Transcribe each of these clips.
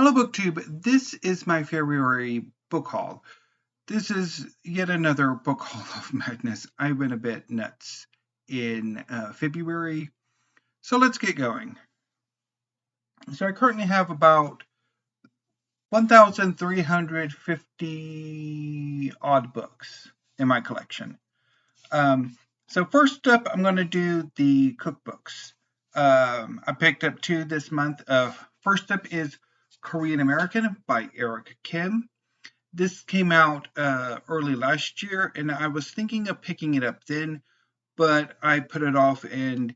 Hello BookTube, this is my February book haul. This is yet another book haul of madness. I went a bit nuts in February, so let's get going. So I currently have about 1,350 odd books in my collection. So first up, I'm going to do the cookbooks. I picked up two this month. First up is Korean American by Eric Kim. This came out early last year, and I was thinking of picking it up then, but I put it off and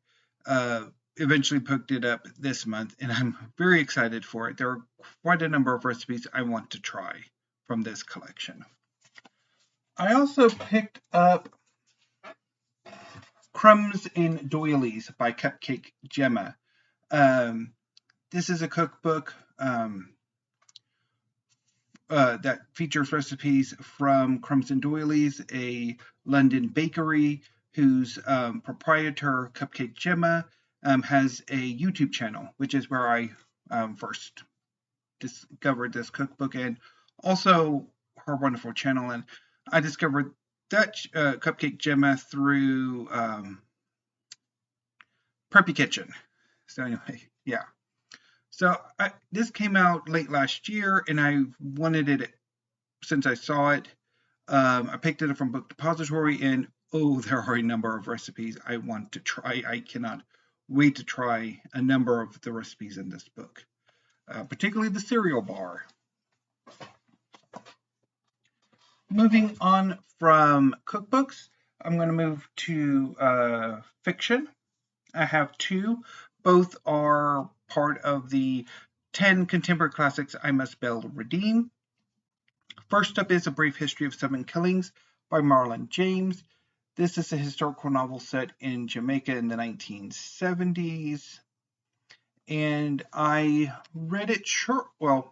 eventually picked it up this month, and I'm very excited for it. There are quite a number of recipes I want to try from this collection. I also picked up Crumbs and Doilies by Cupcake Jemma. This is a cookbook that features recipes from Crumbs and Doilies, a London bakery whose proprietor, Cupcake Jemma, has a YouTube channel, which is where I first discovered this cookbook, and also her wonderful channel. And I discovered that Cupcake Jemma through Preppy Kitchen. So anyway, yeah. So this came out late last year, and I wanted it since I saw it. I picked it up from Book Depository, and there are a number of recipes I want to try. I cannot wait to try a number of the recipes in this book, particularly the cereal bar. Moving on from cookbooks, I'm going to move to fiction. I have two. Both are part of the 10 contemporary classics I must redeem. First up is A Brief History of 7 Killings by Marlon James. This is a historical novel set in Jamaica in the 1970s. And I read it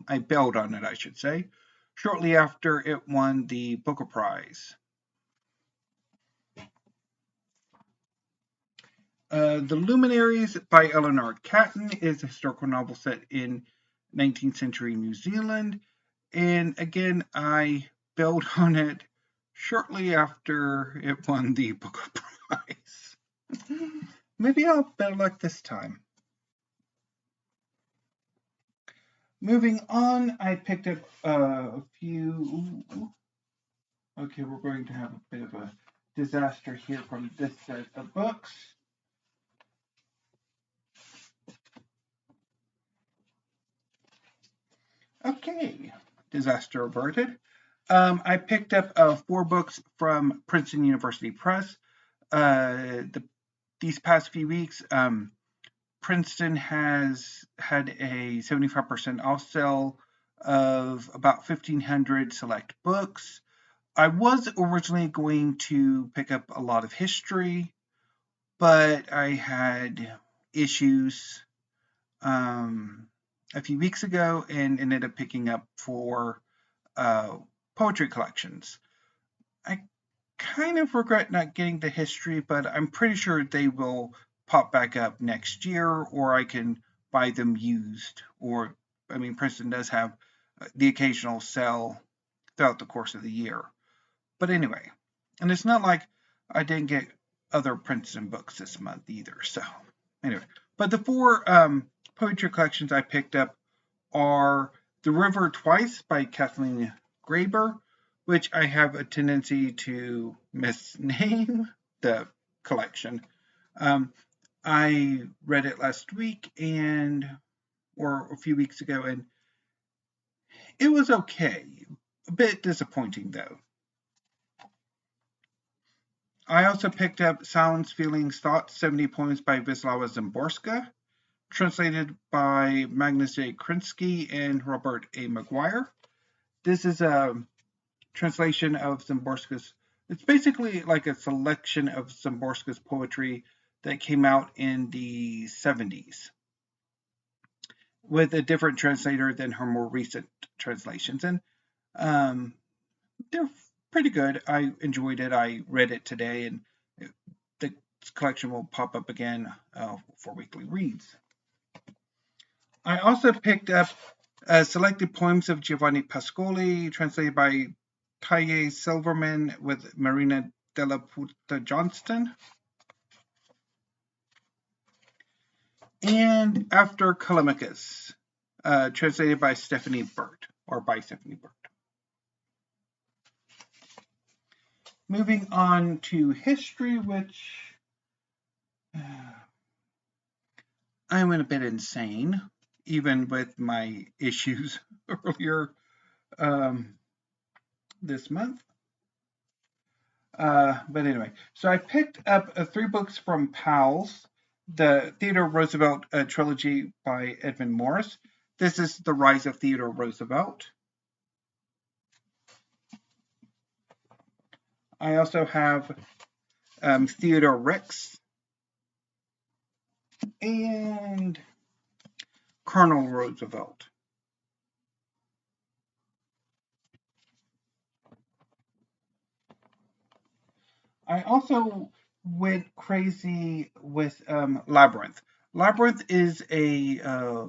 I bailed on it, I should say, shortly after it won the Booker Prize. The Luminaries by Eleanor Catton is a historical novel set in 19th century New Zealand. And again, I bailed on it shortly after it won the Booker Prize. Maybe I'll have better luck this time. Moving on, I picked up a few. Okay, we're going to have a bit of a disaster here from this set of books. Okay, disaster averted. I picked up 4 books from Princeton University Press. These past few weeks, Princeton has had a 75% off sale of about 1,500 select books. I was originally going to pick up a lot of history, but I had issues a few weeks ago and ended up picking up 4 poetry collections. I kind of regret not getting the history, but I'm pretty sure they will pop back up next year, or I can buy them used. Princeton does have the occasional sale throughout the course of the year. But anyway, and it's not like I didn't get other Princeton books this month either. So anyway, but the 4 poetry collections I picked up are The River Twice by Kathleen Graeber, which I have a tendency to misname the collection. I read it last week or a few weeks ago, and it was okay. A bit disappointing though. I also picked up Silence, Feelings, Thoughts, 70 Poems by Wislawa Szymborska, translated by Magnus A. Krinsky and Robert A. McGuire. This is a translation of Szymborska's. It's basically like a selection of Szymborska's poetry that came out in the 70s with a different translator than her more recent translations. And they're pretty good. I enjoyed it. I read it today, and the collection will pop up again for weekly reads. I also picked up Selected poems of Giovanni Pascoli, translated by Taye Silverman with Marina Della Puta Johnston. And After Callimachus, translated by Stephanie Burt, or by Stephanie Burt. Moving on to history, which I'm a bit insane, even with my issues earlier this month. But anyway, so I picked up 3 books from Powell's, the Theodore Roosevelt trilogy by Edmund Morris. This is The Rise of Theodore Roosevelt. I also have Theodore Rex and Colonel Roosevelt. I also went crazy with Labyrinth. Labyrinth is a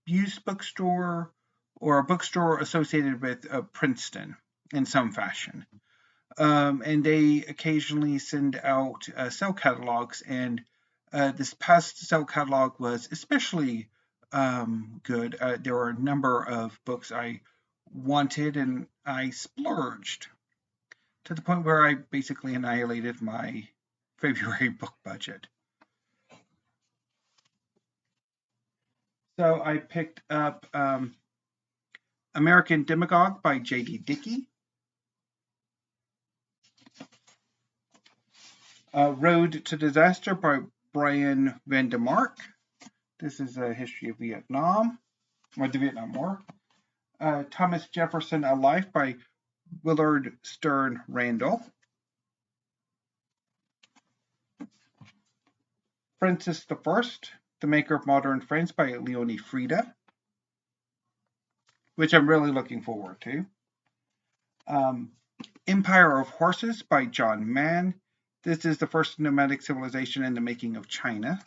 used bookstore or a bookstore associated with Princeton in some fashion. And they occasionally send out cell catalogs, and this past cell catalog was especially good. There were a number of books I wanted, and I splurged to the point where I basically annihilated my February book budget. So I picked up American Demagogue by J.D. Dickey, Road to Disaster by Brian Van de Mark. This is a history of Vietnam, or the Vietnam War. Thomas Jefferson, A Life by Willard Sterne Randall. Francis I, The Maker of Modern France by Leonie Frieda, which I'm really looking forward to. Empire of Horses by John Mann. This is the first nomadic civilization in the making of China.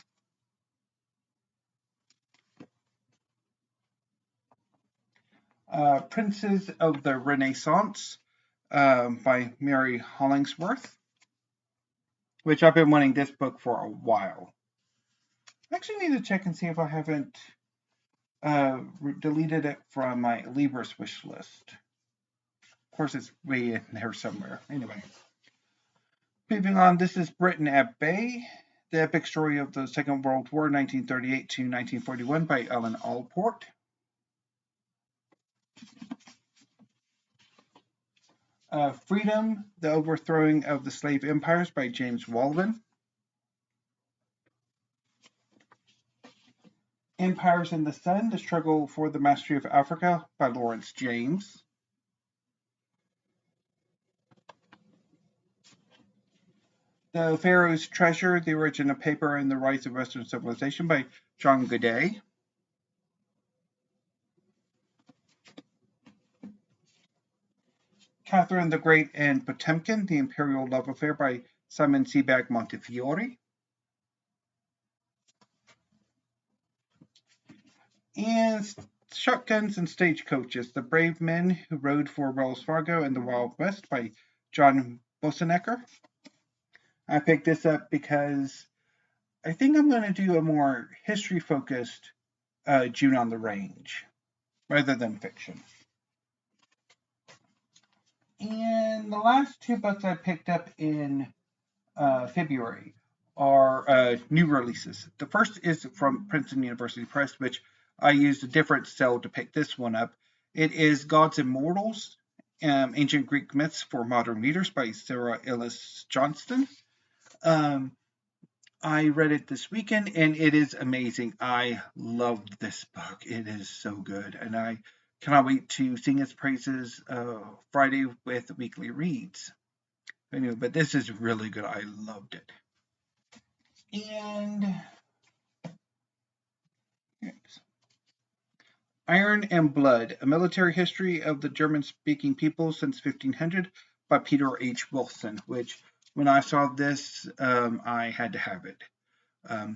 Princes of the Renaissance by Mary Hollingsworth, which I've been wanting this book for a while. I actually need to check and see if I haven't deleted it from my Libris wish list. Of course, it's way in there somewhere. Anyway, moving on, this is Britain at Bay, the epic story of the Second World War, 1938 to 1941 by Ellen Allport. Freedom, The Overthrowing of the Slave Empires by James Walden. Empires in the Sun, The Struggle for the Mastery of Africa by Lawrence James. The Pharaoh's Treasure, The Origin of Paper and the Rise of Western Civilization by John Godet. Catherine the Great and Potemkin, The Imperial Love Affair by Simon Sebag Montefiore. And Shotguns and Stagecoaches, The Brave Men Who Rode for Wells Fargo and the Wild West by John Boessenecker. I picked this up because I think I'm going to do a more history-focused June on the Range rather than fiction. And the last 2 books I picked up in February are new releases. The first is from Princeton University Press, which I used a different cell to pick this one up. It is Gods and Mortals, Ancient Greek Myths for Modern Readers by Sarah Ellis Johnston. I read it this weekend, and it is amazing. I loved this book. It is so good, and I cannot wait to sing its praises Friday with Weekly Reads. Anyway, but this is really good. I loved it. And Iron and Blood, A Military History of the German-Speaking People Since 1500 by Peter H. Wilson, which when I saw this, I had to have it.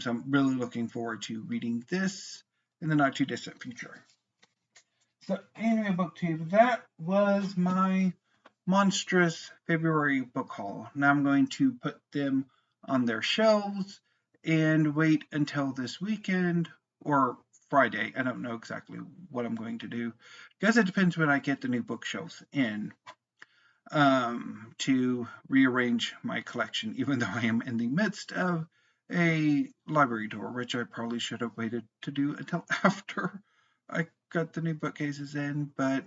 So I'm really looking forward to reading this in the not-too-distant future. So anyway, BookTube, that was my monstrous February book haul. Now I'm going to put them on their shelves and wait until this weekend or Friday. I don't know exactly what I'm going to do. Guess it depends when I get the new bookshelves in to rearrange my collection, even though I am in the midst of a library tour, which I probably should have waited to do until after I got the new bookcases in. But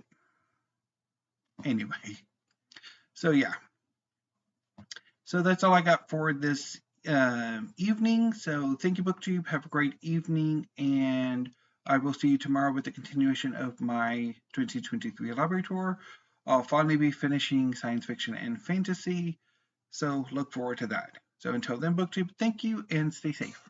anyway, so yeah. So that's all I got for this evening. So thank you, BookTube. Have a great evening, and I will see you tomorrow with the continuation of my 2023 library tour. I'll finally be finishing science fiction and fantasy, so look forward to that. So until then, BookTube, thank you and stay safe.